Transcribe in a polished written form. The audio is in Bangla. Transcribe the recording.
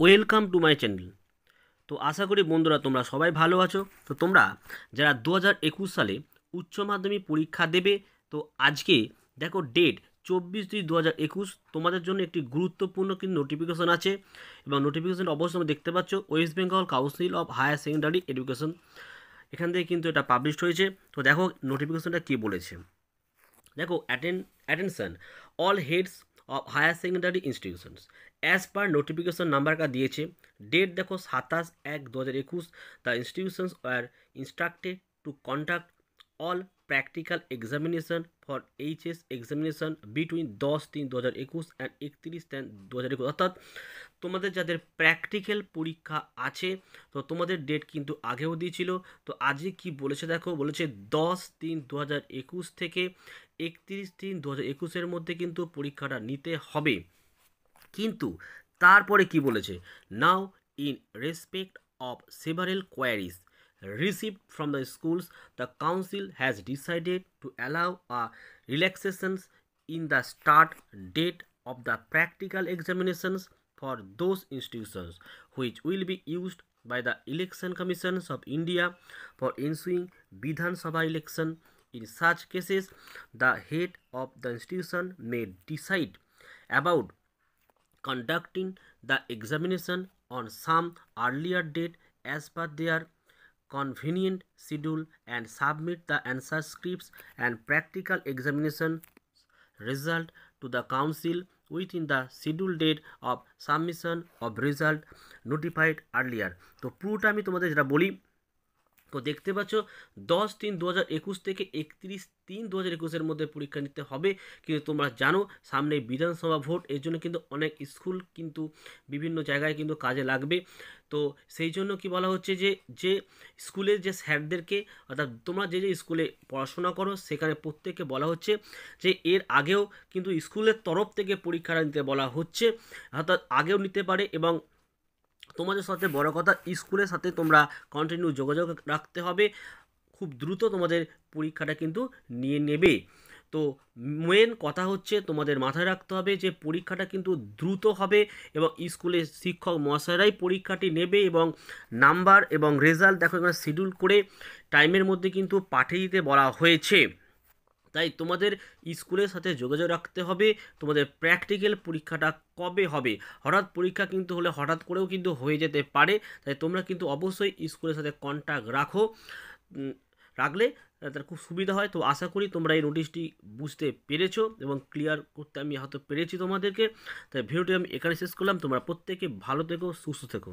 Welcome to my channel. তো আশা করি বন্ধুরা তোমরা সবাই ভালো আছো। তো তোমরা যারা 2021 সালে উচ্চ মাধ্যমিক পরীক্ষা দেবে, তো আজকে দেখো ডেট 24/2/2021 তোমাদের জন্য একটি গুরুত্বপূর্ণ কিন্তু নোটিফিকেশন আছে, এবং নোটিফিকেশন অবশ্যই তোমরা দেখতে পাচ্ছ West Bengal council of higher secondary education, এখান থেকে কিন্তু এটা পাবলিশড হয়েছে। তো দেখো নোটিফিকেশনটা কী বলেছে। দেখো attention all heads of higher secondary institutions as per notification নাম্বারটা দিয়েছে। ডেট দেখো 27/1/2021। The institutions were instructed to conduct all practical examination for HS examination between 10/3/2021 and 31/10/2021। অর্থাৎ তোমাদের যাদের প্র্যাকটিক্যাল পরীক্ষা আছে, তো তোমাদের ডেট কিন্তু আগেও দিয়েছিল। তো আজকে কি বলেছে দেখো, বলেছে 10/3/2021 থেকে 31/3/2021 মধ্যে কিন্তু পরীক্ষাটা নিতে হবে। কিন্তু তারপরে কি বলেছে, নাও in respect of several queries received from the schools, the council has decided to allow a relaxations in the start date of the practical examinations for those institutions which will be used by the election commissions of India for ensuing Vidhan Sabha election. In such cases, the head of the institution may decide about conducting the examination on some earlier date as per their convenient schedule and submit the answer scripts and practical examination result to the council within the scheduled date of submission of result notified earlier। তো পুরোটা আমি তোমাদের যেটা বলি, তো দেখতে পাচ্ছ 10/3/2021 থেকে 31/3/2021 মধ্যে পরীক্ষা নিতে হবে। কিন্তু তোমরা জানো সামনে বিধানসভা ভোট, এর জন্য কিন্তু অনেক স্কুল কিন্তু বিভিন্ন জায়গায় কিন্তু কাজে লাগবে। তো সেই জন্য কি বলা হচ্ছে যে যে স্কুলের যে স্যারদেরকে, অর্থাৎ তোমরা যে যে স্কুলে পড়াশোনা করো সেখানে প্রত্যেককে বলা হচ্ছে যে এর আগেও কিন্তু স্কুলের তরফ থেকে পরীক্ষাটা নিতে বলা হচ্ছে, অর্থাৎ আগেও নিতে পারে। এবং তোমাদের সাথে বড় কথা, স্কুলের সাথে তোমরা কন্টিনিউ যোগাযোগ রাখতে হবে, খুব দ্রুত তোমাদের পরীক্ষাটা কিন্তু নিয়ে নেবে। তো মেন কথা হচ্ছে তোমাদের মাথায় রাখতে হবে যে পরীক্ষাটা কিন্তু দ্রুত হবে, এবং স্কুলের শিক্ষক মহাশয়রাই পরীক্ষাটি নেবে, এবং নাম্বার এবং রেজাল্ট দেখো এখানে শিডিউল করে টাইমের মধ্যে কিন্তু পাঠিয়ে দিতে বলা হয়েছে। তাই তোমাদের স্কুলের সাথে যোগাযোগ রাখতে হবে তোমাদের প্র্যাকটিক্যাল পরীক্ষাটা কবে হবে। হঠাৎ পরীক্ষা কিন্তু হলে হঠাৎ করেও কিন্তু হয়ে যেতে পারে, তাই তোমরা কিন্তু অবশ্যই স্কুলের সাথে কন্ট্যাক্ট রাখো, রাখলে তার খুব সুবিধা হয়। তো আশা করি তোমরা এই নোটিশটি বুঝতে পেরেছো এবং ক্লিয়ার করতে আমি হয়তো পেরেছি তোমাদেরকে। তাই ভিডিওটি আমি এখানে শেষ করলাম। তোমরা প্রত্যেকে ভালো থেকো, সুস্থ থেকো।